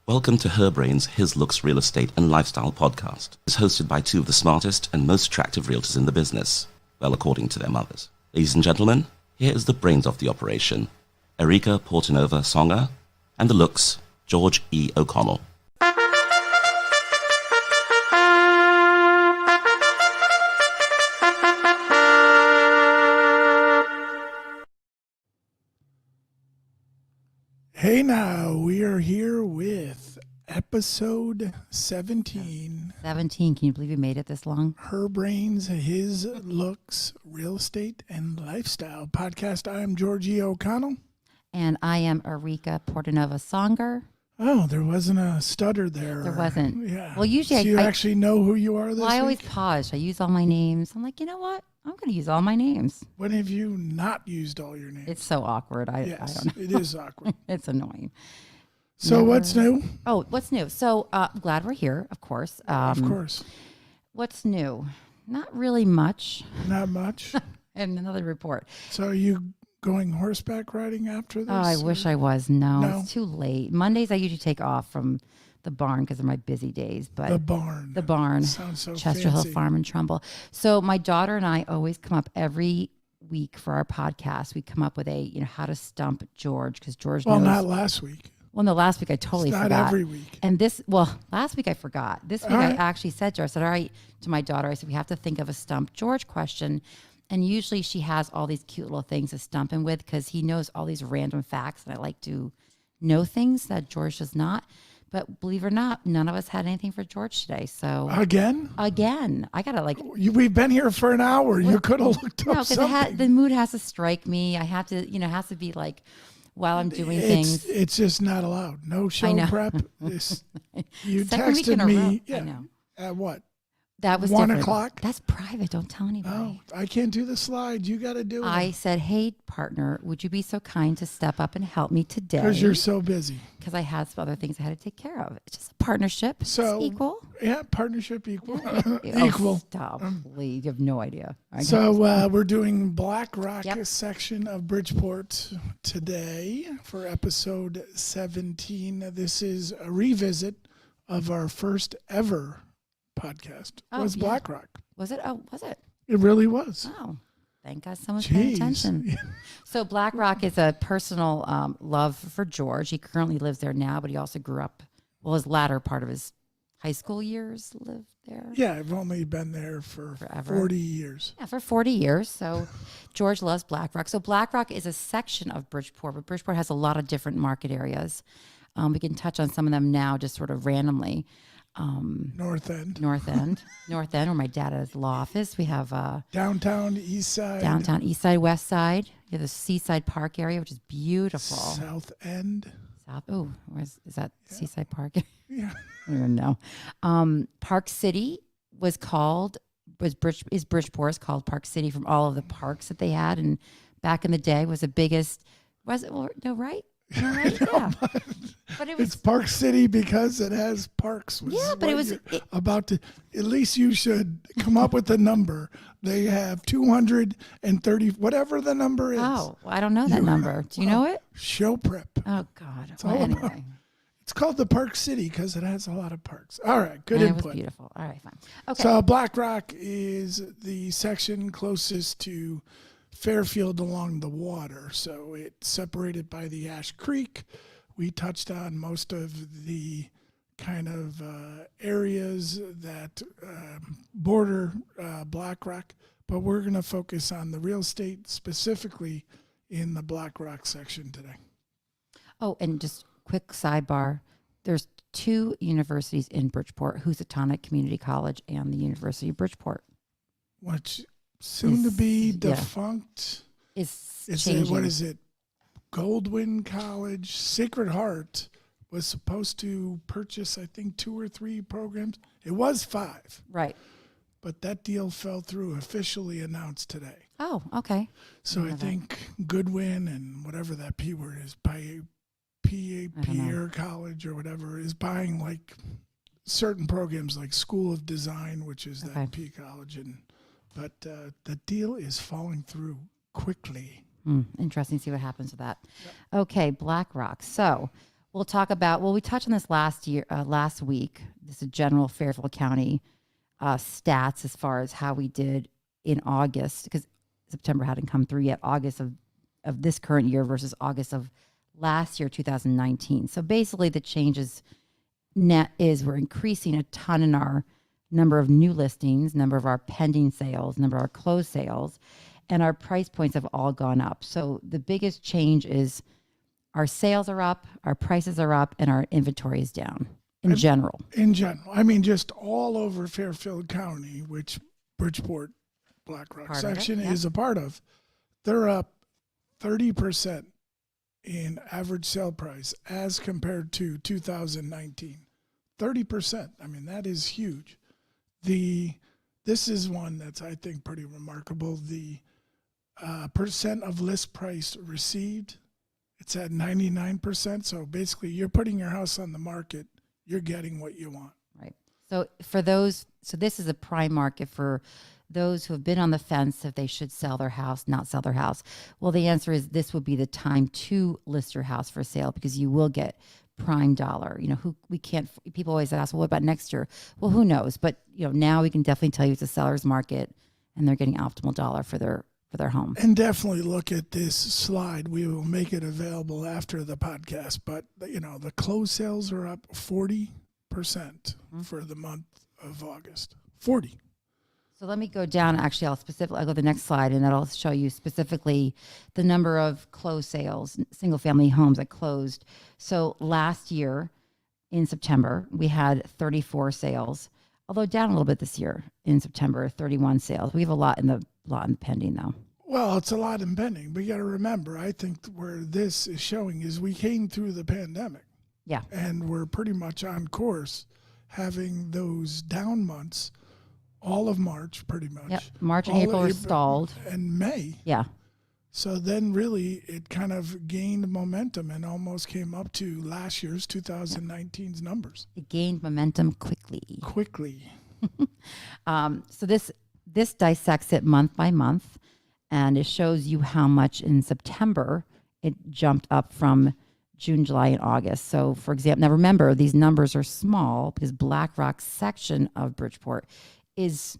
Welcome to Her Brain's His Looks Real Estate and Lifestyle podcast. It's hosted by two of the smartest and most attractive realtors in the business, well, according to their mothers. Ladies and gentlemen, here is the brains of the operation, Erika Portanova-Songer, and the looks, George E. O'Connell. Hey now, we are here with episode 17. 17, can you believe we made it this long? Her Brains, His Looks, Real Estate and Lifestyle podcast. I am George E. O'Connell. And I am Erika Portanova-Songer. Oh, there wasn't a stutter there. There wasn't. Yeah. Well, usually Do you actually know who you are this I always week? pause. I use all my names. I'm like, you know what? I'm going to use all my names. When have you not used all your names? It's so awkward. I Yes, don't know. it is awkward. It's annoying. So what's new? Oh, what's new? So I'm glad we're here, of course. Of course. What's new? Not really much. Not much. And another report. So are you going horseback riding after this? Oh, I wish I was. No, No? it's too late. Mondays I usually take off from the barn because of my busy days. But The barn. The barn. Sounds so Chester fancy. Hill Farm in Trumbull. So my daughter and I always come up every week for our podcast. We come up with how to stump George, because George Well, knows. not last week. Well, no, last week I totally It's not forgot. every week. And last week I forgot. This week All I right. actually said to her, I said, all right, to my daughter, I said, we have to think of a stump George question. And usually she has all these cute little things to stump him with because he knows all these random facts. And I like to know things that George does not. But believe it or not, none of us had anything for George today. So Again? I got to We've been here for an hour. You could have looked no, up because something. the mood has to strike me. I have to, it has to be like while I'm doing things. It's just not allowed. No show know. prep. You Second week in texted a row. me. I know. At what? That was 1 different. o'clock? That's private. Don't tell anybody. Oh, I can't do the slide. You got to do it. I said, hey, partner, would you be so kind to step up and help me today? Because you're so busy. Because I had some other things I had to take care of. It's just a partnership. So It's equal. Yeah, partnership equal. Oh, Equal. stop, please. You have no idea. So we're doing Black Rock Yep. section of Bridgeport today for episode 17. This is a revisit of our first ever podcast. Oh, was yeah. Black Rock. Was it? Oh, was it? It really was. Oh, thank God someone's paying Jeez. attention. So Black Rock is a personal love for George. He currently lives there now, but he also grew up, his latter part of his high school years lived there. Yeah, I've only been there for Forever. 40 years. Yeah, for 40 years. So George loves Black Rock. So Black Rock is a section of Bridgeport, but Bridgeport has a lot of different market areas. We can touch on some of them now just sort of randomly. North End. North End, where my dad has law office. We have Downtown, East Side. downtown, East Side, West Side. You have the Seaside Park area, which is beautiful. South End. South. Oh, is that Seaside Park? Yeah. I don't even know. Park City is Bridgeport is called Park City from all of the parks that they had, and back in the day was the biggest. Was it? Well, no, right? No, right? Yeah. But it was. It's Park City because it has parks. Yeah, but it was about to. At least you should come up with a number. They have 230, whatever the number is. Oh, well, I don't know that number. Do you know it? Show prep. Oh God. all about- Anyway, It's called the Park City because it has a lot of parks. All right, good and it was input. beautiful. All right, fine. Okay. So Black Rock is the section closest to Fairfield along the water. So it's separated by the Ash Creek. We touched on most of the kind of areas that border Black Rock, but we're going to focus on the real estate specifically in the Black Rock section today. Oh, and just quick sidebar. There's two universities in Bridgeport, Housatonic Community College and the University of Bridgeport. Which soon to be Yeah. defunct. Is Is changing. it, what is it? Goldwyn College, Sacred Heart was supposed to purchase, I think, 2 or 3 programs. It was 5, Right. but that deal fell through, officially announced today. Oh, okay. So I know that. think Goodwin and whatever that P word is, Pierre College or whatever, is buying like certain programs like School of Design, which is Okay. that P college. But the deal is falling through quickly. Interesting to see what happens with that. Okay, Black Rock. So We'll talk about, we touched on this last week. This is general Fairfield County stats as far as how we did in August, because September hadn't come through yet, August of this current year versus August of last year, 2019. So basically the changes net is we're increasing a ton in our number of new listings, number of our pending sales, number of our closed sales, and our price points have all gone up. So the biggest change is our sales are up, our prices are up, and our inventory is down in general. In general. I mean, just all over Fairfield County, which Bridgeport Black Rock section is a part of, they're up 30% in average sale price as compared to 2019. 30%. I mean, that is huge. This is one that's, I think, pretty remarkable. The percent of list price received, it's at 99%. So basically, you're putting your house on the market, you're getting what you want. Right. So for those, so this is a prime market for those who have been on the fence if they should sell their house, not sell their house. Well, the answer is this would be the time to list your house for sale because you will get prime dollar. You know, people always ask, well, what about next year? Well, who knows? But, you know, now we can definitely tell you it's a seller's market and they're getting optimal dollar for their home. And definitely look at this slide. We will make it available after the podcast. But, you know, the closed sales are up 40% for the month of August. 40. So let me go down. Actually, I'll go to the next slide, and that'll show you specifically the number of closed sales, single-family homes that closed. So last year in September, we had 34 sales, although down a little bit this year in September, 31 sales. We have a lot in the pending, though. Well, it's a lot in pending. But you got to remember, I think where this is showing is we came through the pandemic. Yeah. And we're pretty much on course having those down months. All of March, pretty much. Yep. March and April were stalled. And May. Yeah. So then really it kind of gained momentum and almost came up to last year's 2019's numbers. It gained momentum quickly. So this dissects it month by month, and it shows you how much in September it jumped up from June, July, and August. So, for example, now remember, these numbers are small because Black Rock section of Bridgeport is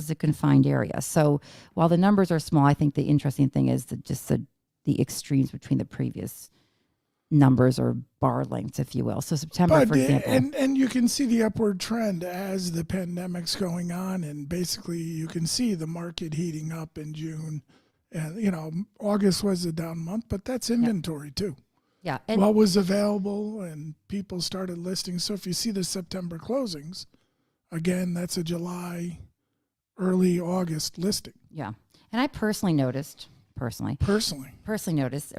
a confined area. So while the numbers are small, I think the interesting thing is the extremes between the previous numbers or bar lengths, if you will. So September, for example. And you can see the upward trend as the pandemic's going on, and basically you can see the market heating up in June. And, August was a down month, but that's inventory too. Yeah. What was available and people started listing. So if you see the September closings, again, that's a July, early August listing. Yeah. And I personally noticed or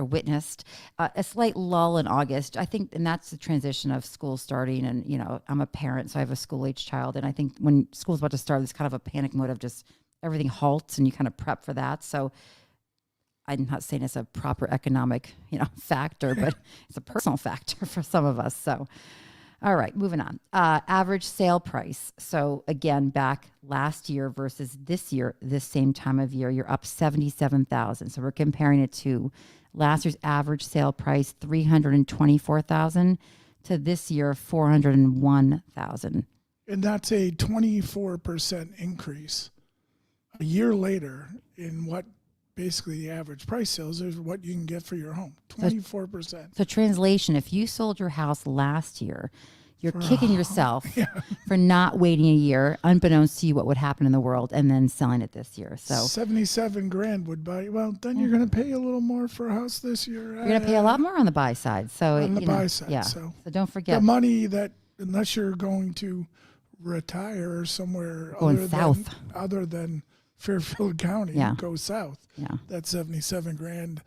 witnessed a slight lull in August. I think, and that's the transition of school starting. And, I'm a parent, so I have a school-age child. And I think when school's about to start, there's kind of a panic mode of just everything halts and you kind of prep for that. So I'm not saying it's a proper economic, factor, but it's a personal factor for some of us. So, all right, moving on. Average sale price. So again, back last year versus this year, this same time of year, you're up $77,000. So we're comparing it to last year's average sale price, $324,000, to this year, $401,000. And that's a 24% increase. A year later, in what basically the average price sales is what you can get for your home. 24%. So translation, if you sold your house last year, you're kicking yourself for not waiting a year, unbeknownst to you what would happen in the world, and then selling it this year. So $77,000 would buy. Well, then you're going to pay a little more for a house this year. You're going to pay a lot more on the buy side. So on the buy side. Yeah. So don't forget the money that, unless you're going to retire somewhere other than Fairfield County, go south. Yeah. That $77,000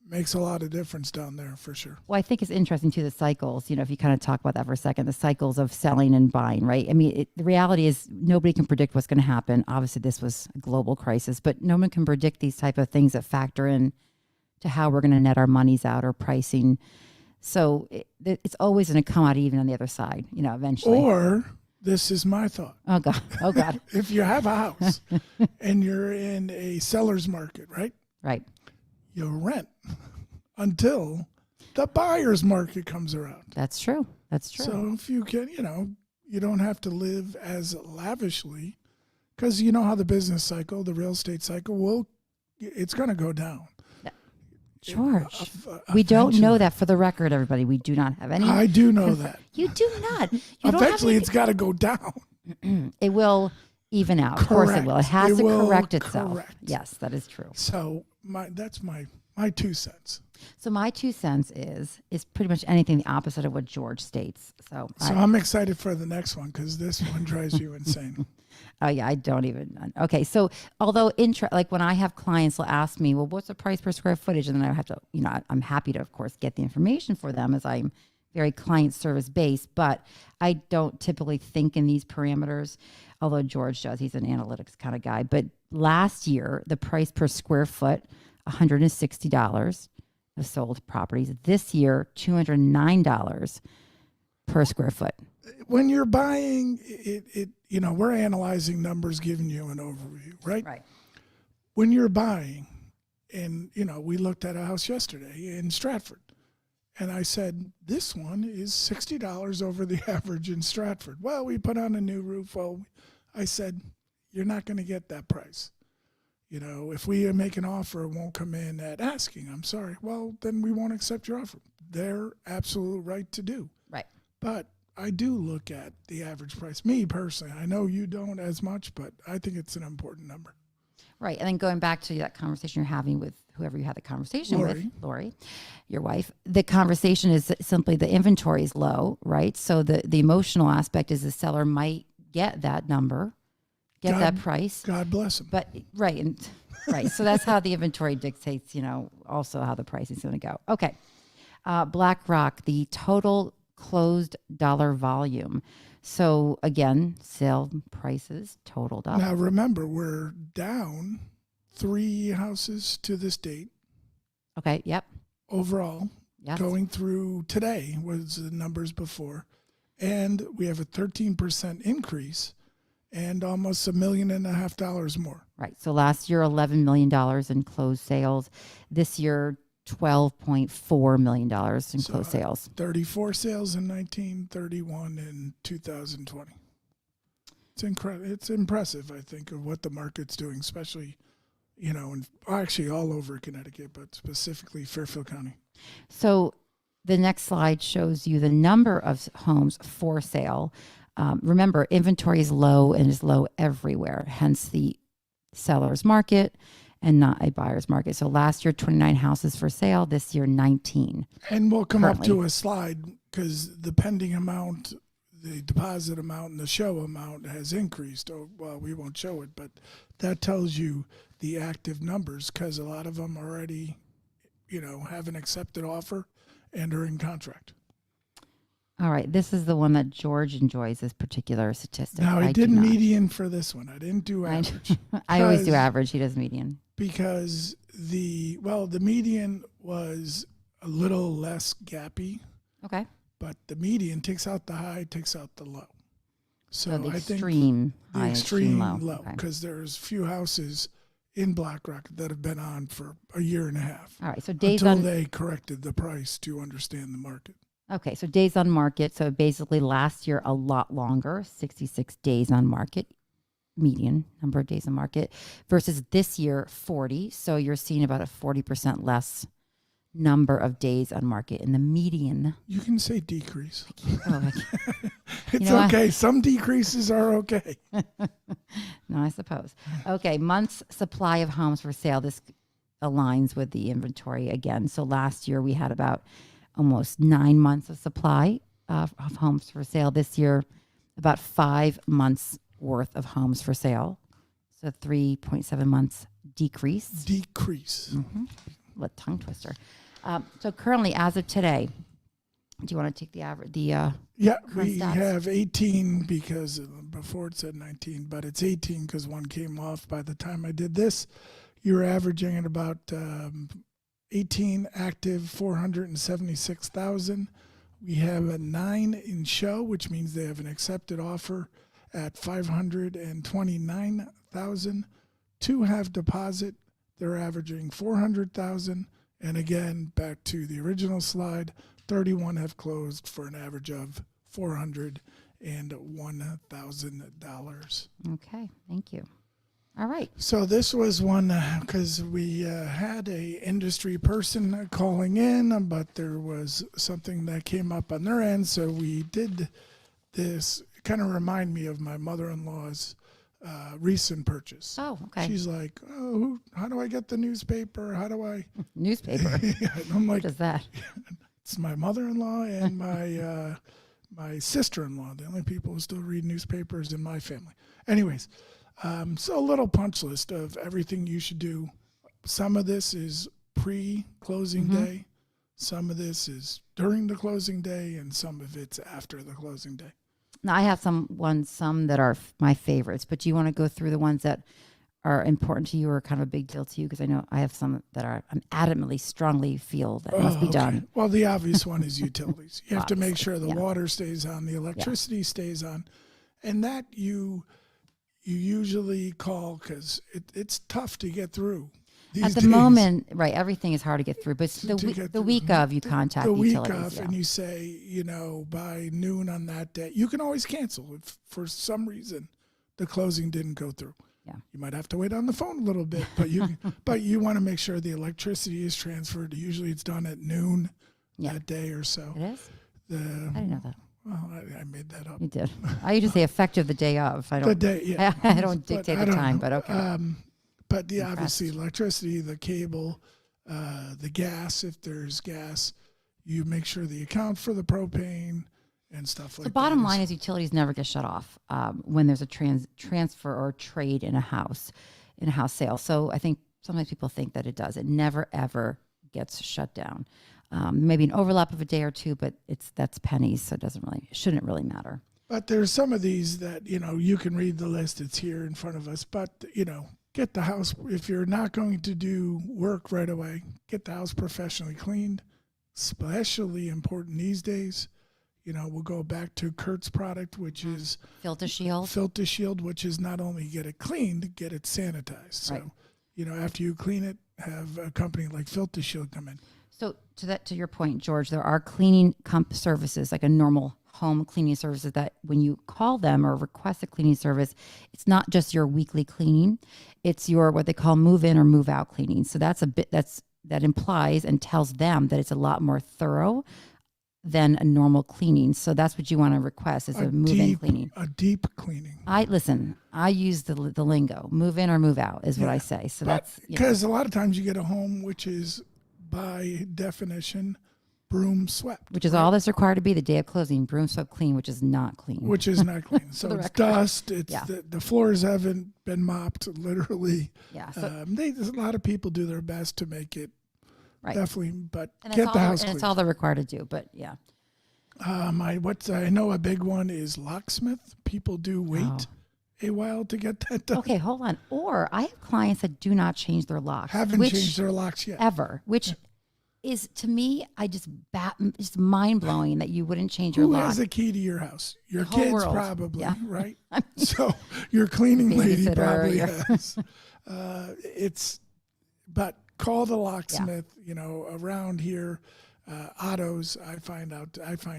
makes a lot of difference down there for sure. Well, I think it's interesting too, the cycles, if you kind of talk about that for a second, the cycles of selling and buying, right? I mean, the reality is nobody can predict what's going to happen. Obviously this was a global crisis, but no one can predict these type of things that factor in to how we're going to net our monies out or pricing. So it's always going to come out even on the other side, eventually. Or this is my thought. Oh God. If you have a house and you're in a seller's market, right? Right. You rent until the buyer's market comes around. That's true. That's true. So if you can, you don't have to live as lavishly, because you know how the business cycle, the real estate cycle, it's going to go down. George, we don't know that for the record, everybody. We do not have any. I do know that. You do not. You Eventually, it's got to go down. It will even out. Correct. Of course it will. It has to correct itself. Correct. Yes, that is true. So that's my 2 cents. So my 2 cents is pretty much anything the opposite of what George states. So I'm excited for the next one, because this one drives you insane. Oh yeah, I don't even. Okay, so although like when I have clients, they'll ask me, well, what's the price per square footage? And then I have to, I'm happy to, of course, get the information for them, as I'm very client service based, but I don't typically think in these parameters, although George does. He's an analytics kind of guy. But last year, the price per square foot, $160 of sold properties. This year, $209 per square foot. When you're buying it, we're analyzing numbers, giving you an overview, right? Right. When you're buying, and, we looked at a house yesterday in Stratford, and I said, this one is $60 over the average in Stratford. Well, we put on a new roof. Well, I said, you're not going to get that price. If we make an offer, it won't come in at asking. I'm sorry. Well, then we won't accept your offer. They're absolute right to do. Right. But I do look at the average price. Me personally, I know you don't as much, but I think it's an important number. Right. And then going back to that conversation you're having with whoever you had the conversation with, Lori, your wife, the conversation is simply the inventory is low, right? So the emotional aspect is the seller might get that number, that price. God bless him. But right. So that's how the inventory dictates, also how the price is going to go. Okay. BlackRock, the total closed dollar volume. So again, sale prices, total dollars. Now remember, we're down 3 houses to this date. Okay. Yep. Overall, yes. Going through today was the numbers before, and we have a 13% increase and almost $1.5 million more. Right. So last year, $11 million in closed sales. This year, $12.4 million in closed sales. 34 sales in 19, 31 in 2020. It's incredible. It's impressive, I think, of what the market's doing, especially, and actually all over Connecticut, but specifically Fairfield County. So the next slide shows you the number of homes for sale. Remember, inventory is low and is low everywhere, hence the seller's market and not a buyer's market. So last year, 29 houses for sale. This year, 19. And we'll come up to a slide, because the pending amount, the deposit amount, and the show amount has increased. Well, we won't show it, but that tells you the active numbers, because a lot of them already, have an accepted offer and are in contract. All right. This is the one that George enjoys, this particular statistic. Now, I did median for this one. I didn't do average. I always do average. He does median. Because the median was a little less gappy. Okay. But the median takes out the high, takes out the low. So the I think extreme the high, extreme low, because there's few houses in BlackRock that have been on for a year and a half. All right. So until they corrected the price to understand the market. Okay, so days on market. So basically last year, a lot longer, 66 days on market, median number of days on market, versus this year, 40. So you're seeing about a 40% less number of days on market in the median. You can say decrease. Oh, it's okay. Some decreases are okay. No, I suppose. Okay, months supply of homes for sale. This aligns with the inventory again. So last year we had about almost 9 months of supply of homes for sale. This year, about 5 months worth of homes for sale. So 3.7 months decrease. Mm-hmm. What tongue twister. So currently, as of today, do you want to take the average? We stats? Have 18 because before it said 19, but it's 18 because one came off by the time I did this. You're averaging at about 18 active, 476,000. We have a 9 in show, which means they have an accepted offer at 529,000. 2 have deposit. They're averaging 400,000, And again, back to the original slide, 31 have closed for an average of $401,000. Okay, thank you. All right. So this was one because we had a industry person calling in, but there was something that came up on their end. So we did this. Kind of remind me of my mother-in-law's recent purchase. Oh, okay. She's like, oh, how do I get the newspaper? How do I? Newspaper. And I'm like, What is that? it's my mother-in-law and my sister-in-law, the only people who still read newspapers in my family. Anyways, so a little punch list of everything you should do. Some of this is pre-closing day. Some of this is during the closing day, and some of it's after the closing day. Now, I have some that are my favorites, but do you want to go through the ones that are important to you or kind of a big deal to you? Because I know I have some that I'm adamantly, strongly feel that must be done. Well, the obvious one is utilities. You have to make sure the yeah. water stays on, the electricity stays on, and that you usually call because it's tough to get through. At the moment, right, everything is hard to get through, but the week of you contact the week utilities. of, and you say, by noon on that day, you can always cancel if for some reason the closing didn't go through. Yeah. You might have to wait on the phone a little bit, but you want to make sure the electricity is transferred. Usually it's done at noon that day or so. It is? I didn't know that. Well, I made that up. You did. I usually say effective the day of. I don't. The day, yeah. I don't dictate the time, know. but okay. But obviously electricity, the cable, the gas, if there's gas, you make sure the account for the propane and stuff like that. The bottom line is utilities never get shut off when there's a transfer or trade in a house sale. So I think sometimes people think that it does. It never, ever gets shut down. Maybe an overlap of a day or two, but that's pennies, so it shouldn't really matter. But there's some of these that, you can read the list. It's here in front of us. But, get the house, if you're not going to do work right away, get the house professionally cleaned, especially important these days. We'll go back to Kurt's product, which is Filter Shield, which is not only get it cleaned, get it sanitized. So, after you clean it, have a company like Filter Shield come in. So to your point, George, there are cleaning services, like a normal home cleaning services, that when you call them or request a cleaning service, it's not just your weekly cleaning, it's your what they call move in or move out cleaning. So that implies and tells them that it's a lot more thorough than a normal cleaning. So that's what you want to request is a move-in cleaning. A deep cleaning. I use the lingo. Move in or move out is what I say. So that's because a lot of times you get a home which is by definition broom swept, which is all that's required to be the day of closing. Broom swept clean, which is not clean. So it's dust. It's the floors haven't been mopped, literally. Yeah. So, a lot of people do their best to make it definitely, but and get the house clean. And it's all they're required to do. But yeah. I know a big one is locksmith. People do wait a while to get that done. Okay, hold on. Or I have clients that do not change their locks. Haven't changed their locks yet. Ever, which is, to me, it's mind-blowing that you wouldn't change your lock. Who has a key to your house? Your the whole kids world. Probably, right? So your cleaning lady probably has. But call the locksmith, around here. Autos, I find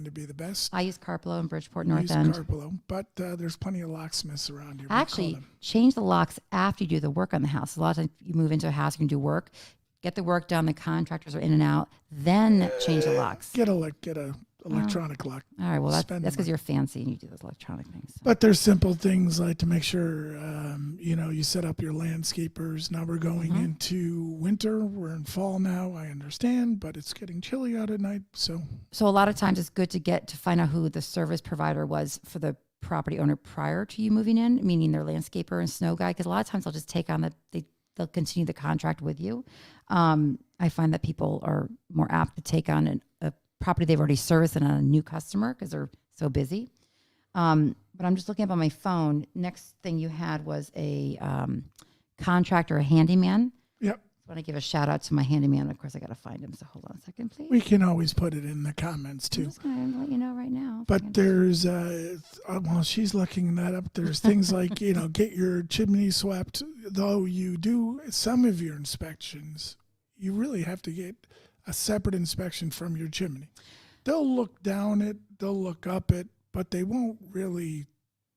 to be the best. I use Carpolo in Bridgeport North End. Carpolo, but there's plenty of locksmiths around here. Actually, change the locks after you do the work on the house. A lot of times you move into a house, you can do work, get the work done, the contractors are in and out, then change the locks. Get a electronic lock. All right, well, that's because you're fancy and you do those electronic things. So. But there's simple things like to make sure, you set up your landscapers. Now we're going into winter. We're in fall now, I understand, but it's getting chilly out at night. So a lot of times it's good to find out who the service provider was for the property owner prior to you moving in, meaning their landscaper and snow guy, because a lot of times they'll just take on they'll continue the contract with you. I find that people are more apt to take on a property they've already serviced and a new customer because they're so busy. But I'm just looking up on my phone. Next thing you had was a contractor, a handyman. Yep. I want to give a shout out to my handyman. Of course, I got to find him. So hold on a second, please. We can always put it in the comments too. I'm just going to let you know right now. But there's, while she's looking that up, there's things like, get your chimney swept. Though you do some of your inspections, you really have to get a separate inspection from your chimney. They'll look down it, they'll look up it, but they won't really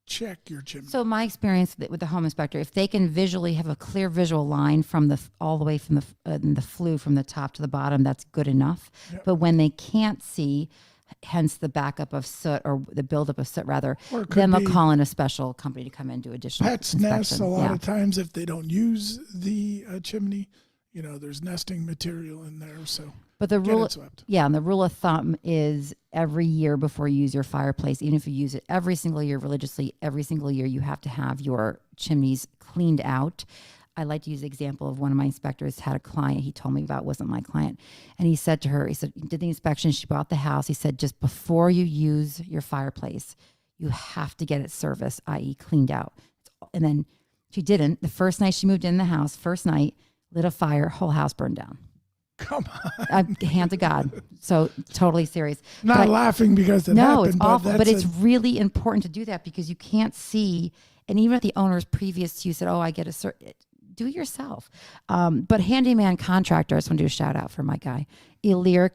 check your chimney. So my experience with the home inspector, if they can visually have a clear visual line from all the way from the flue from the top to the bottom, that's good enough. Yep. But when they can't see, hence the backup of soot or the buildup of soot rather, Or it could then they'll be call in a special company to come in and do additional Pets inspection. nest a lot of times if they don't use the chimney. There's nesting material in there, so But the get rule, it swept. and the rule of thumb is every year before you use your fireplace, even if you use it every single year religiously, every single year you have to have your chimneys cleaned out. I like to use the example of one of my inspectors had a client he told me about, wasn't my client. And he said to her, he did the inspection, she bought the house. He said, just before you use your fireplace, you have to get it serviced, i.e. cleaned out. And then she didn't. The first night she moved in the house, first night, lit a fire, whole house burned down. Come on. Hand to God. So totally serious. Not laughing because it happened. It's awful, but it's really important to do that because you can't see. And even if the owner's previous to you said, oh, I get a certain, do it yourself. But handyman contractor, I just want to do a shout out for my guy, Ilir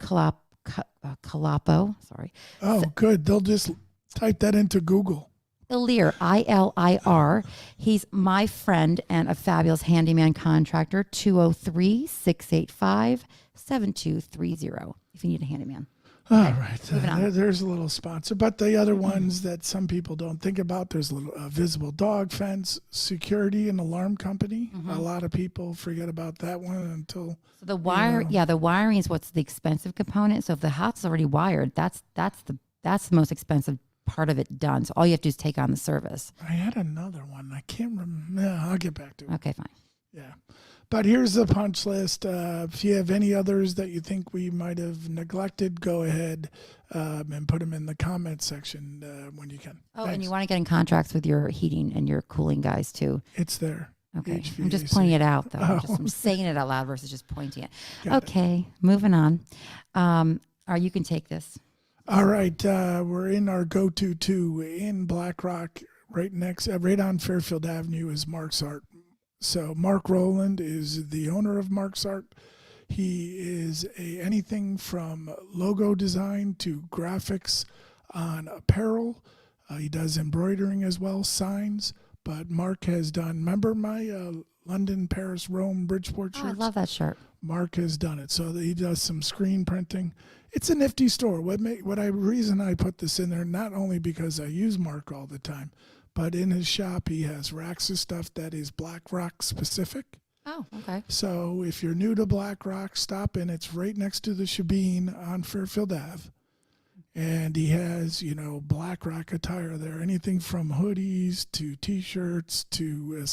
Calapo. Sorry. Oh, good. They'll just type that into Google. Ilir, I-L-I-R. He's my friend and a fabulous handyman contractor, 203-685-7230 if you need a handyman. All Okay, right. moving on. There's a little sponsor. But the other ones that some people don't think about, there's a little visible dog fence, security and alarm company. A lot of people forget about that one until... So the wire, the wiring is what's the expensive component. So if the house is already wired, that's the most expensive part of it done. So all you have to do is take on the service. I had another one. I can't remember. No, I'll get back to it. Okay, fine. Yeah. But here's the punch list. If you have any others that you think we might have neglected, go ahead and put them in the comment section when you can. Oh, Thanks. and you want to get in contracts with your heating and your cooling guys too. It's there. Okay. HVAC. I'm just pointing it out though. Oh. I'm saying it out loud versus just pointing it. Got Okay, moving on. You can take this. All right. We're in our go-to two in Black Rock, right on Fairfield Avenue is Mark's Art. So Mark Rowland is the owner of Mark's Art. He is anything from logo design to graphics on apparel. He does embroidering as well, signs. But Mark has done, remember my London, Paris, Rome, Bridgeport shirts? Oh, I love that shirt. Mark has done it. So he does some screen printing. It's a nifty store. Reason I put this in there, not only because I use Mark all the time, but in his shop he has racks of stuff that is Black Rock specific. Oh, okay. So if you're new to Black Rock, stop in. It's right next to the Shebeen on Fairfield Ave. And he has, Black Rock attire there. Anything from hoodies to T-shirts to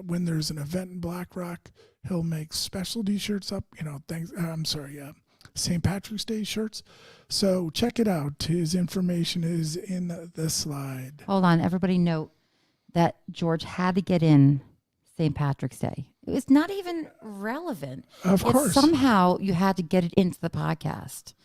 when there's an event in Black Rock, he'll make specialty shirts up. St. Patrick's Day shirts. So check it out. His information is in the slide. Hold on. Everybody note that George had to get in St. Patrick's Day. It was not even relevant. Of course. Somehow you had to get it into the podcast.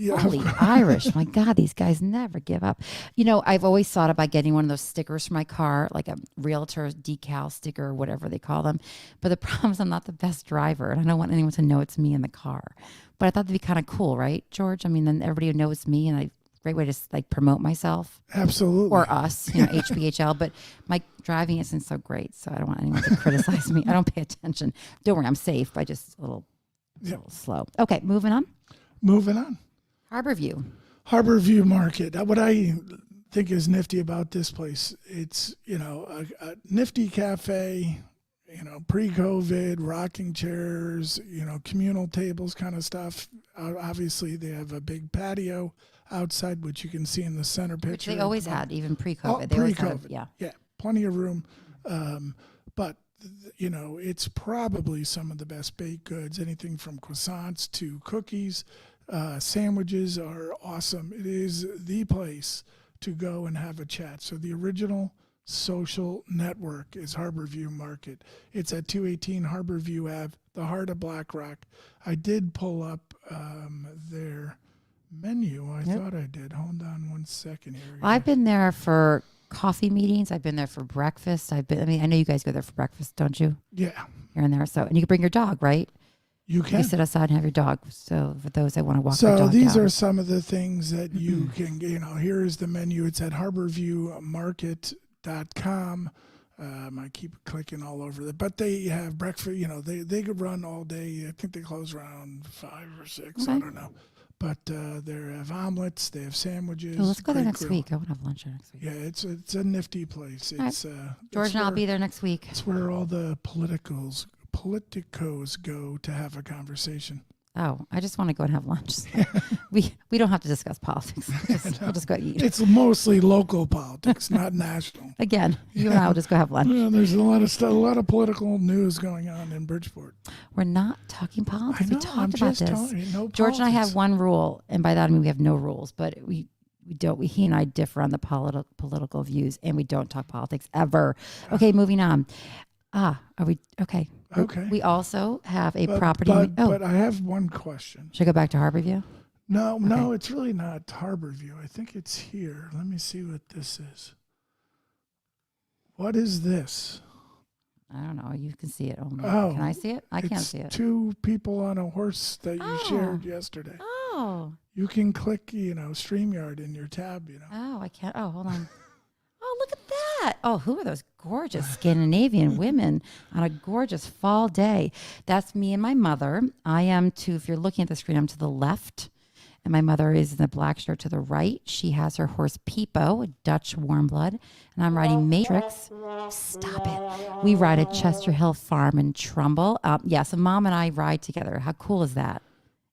Yeah, Holy Irish. My God, these guys never give up. I've always thought about getting one of those stickers for my car, like a realtor decal sticker or whatever they call them. But the problem is I'm not the best driver, and I don't want anyone to know it's me in the car. But I thought that'd be kind of cool, right, George? I mean, then everybody would know it's me, and great way to promote myself. Absolutely. Or us, HBHL. But my driving isn't so great, so I don't want anyone to criticize me. I don't pay attention. Don't worry, I'm safe, but just a little slow. Okay, moving on. Harborview Market. What I think is nifty about this place, it's, a nifty cafe, pre-COVID, rocking chairs, communal tables kind of stuff. Obviously, they have a big patio outside, which you can see in the center picture. Which they always had, even pre-COVID. Pre-COVID, yeah, plenty of room. But it's probably some of the best baked goods, anything from croissants to cookies. Sandwiches are awesome. It is the place to go and have a chat. So the original social network is Harborview Market. It's at 218 Harborview Ave, the heart of Black Rock. I did pull up their menu. I thought I did. Hold on one second here. I've been there for coffee meetings. I've been there for breakfast. I know you guys go there for breakfast, don't you? Yeah. Here and there. And you can bring your dog, right? You You can. sit outside and have your dog. So for those that want to walk their So dog these down. are some of the things that you can, here is the menu. It's at harborviewmarket.com. I keep clicking all over it, but they have breakfast, they could run all day. I think they close around 5 or 6. I Okay. don't know. But they have omelets, they have sandwiches. Oh, let's go there great next grill. week. I want to have lunch there next week. Yeah, it's a nifty place. right. It's George it's and I'll where- be there next week. It's where all the politicos go to have a conversation. Oh, I just want to go and have lunch. So we don't have to discuss politics. We'll just go eat. It's mostly local politics, not national. Again, you and I will just go have lunch. Yeah, there's a lot of stuff, a lot of political news going on in Bridgeport. We're not talking politics. I know. We talked I'm about just this. talking. No George and I have politics. one rule, and by that I mean we have no rules, but he and I differ on the political views, and we don't talk politics ever. Okay, moving on. Are we okay? Okay. We also have a But- property. But I have one question. Should I go back to Harborview? No, it's really not Harborview. I think it's here. Let me see what this is. What is this? I don't know. You can see it. Only. Oh, Can I see it? I can't It's see it. 2 people on a horse that you Oh. shared yesterday. Oh, You can click, StreamYard in your tab, I can't. Oh, hold on. Oh, look at that. Oh, who are those gorgeous Scandinavian women on a gorgeous fall day? That's me and my mother. I am if you're looking at the screen, I'm to the left. And my mother is in the black shirt to the right. She has her horse Peepo, a Dutch warm blood. And I'm riding Matrix. Stop it. We ride at Chester Hill Farm in Trumbull. So Mom and I ride together. How cool is that?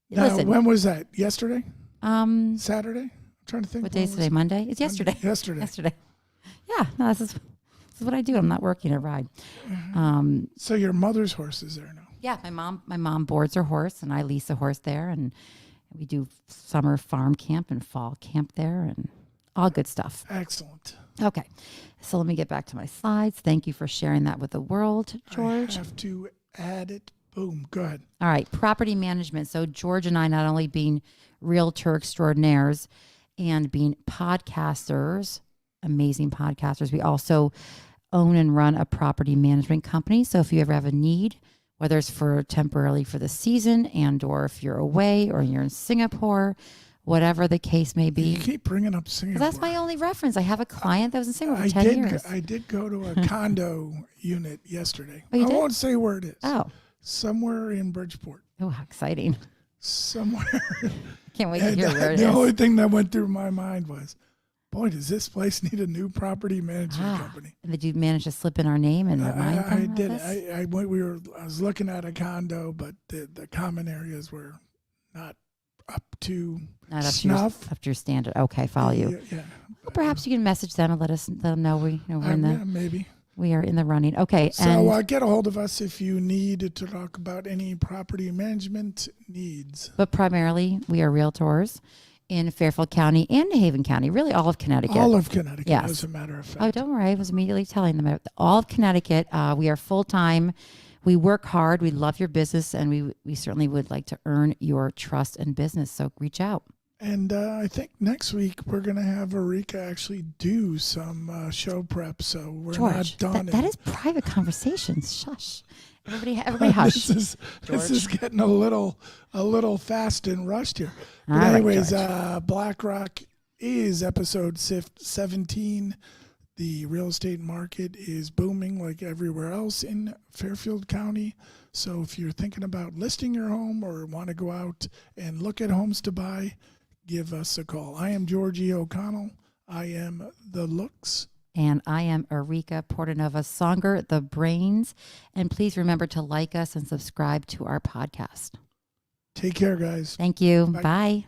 Now, Listen, when was that? Yesterday? Saturday? I'm trying to think. what when day is was today? it? Monday? It's yesterday. Yesterday. Yesterday. Yeah, no, this is what I do. I'm not working a ride. So your mother's horse is there now. Yeah, my mom boards her horse, and I lease a horse there, and we do summer farm camp and fall camp there, and all good stuff. Excellent. Okay, so let me get back to my slides. Thank you for sharing that with the world, George. I have to add it. Boom. Go ahead. All right, property management. So George and I, not only being realtor extraordinaires and being podcasters, amazing podcasters, we also own and run a property management company. So if you ever have a need, whether it's for temporarily for the season and or if you're away or you're in Singapore, whatever the case may You be. keep bringing up Singapore. That's my only reference. I have a client that was in Singapore for 10 years. I did go to a condo unit yesterday. Oh, you I did? won't say where it is. Oh, Somewhere in Bridgeport. how exciting. Somewhere. Can't wait to And hear where it the is. only thing that went through my mind was, boy, does this place need a new property management company? And did you manage to slip in our name and remind them I of did. this? I was looking at a condo, but the common areas were not up to Not up snuff. to your standard. Okay, follow you. Yeah. Well, perhaps you can message them and let them know we're in the Yeah, maybe. we are in the running. Okay, So and get a hold of us if you need to talk about any property management needs. but primarily we are realtors in Fairfield County and New Haven County, really all of Connecticut. All of Connecticut, Yes. as a matter of fact. Oh, don't worry. I was immediately telling them all of Connecticut. We are full time. We work hard. We love your business, and we certainly would like to earn your trust and business. So reach out. And I think next week we're going to have Erika actually do some show prep, so we're George, not done. that is private conversations. Shush. Everybody hush. This is getting a little fast and rushed here. But All right, anyways, George. BlackRock is episode 17. The real estate market is booming like everywhere else in Fairfield County. So if you're thinking about listing your home or want to go out and look at homes to buy, give us a call. I am Georgie O'Connell. I am The Looks. And I am Erika Portanova Songer, The Brains. And please remember to like us and subscribe to our podcast. Take care, guys. Thank you. Bye. Bye.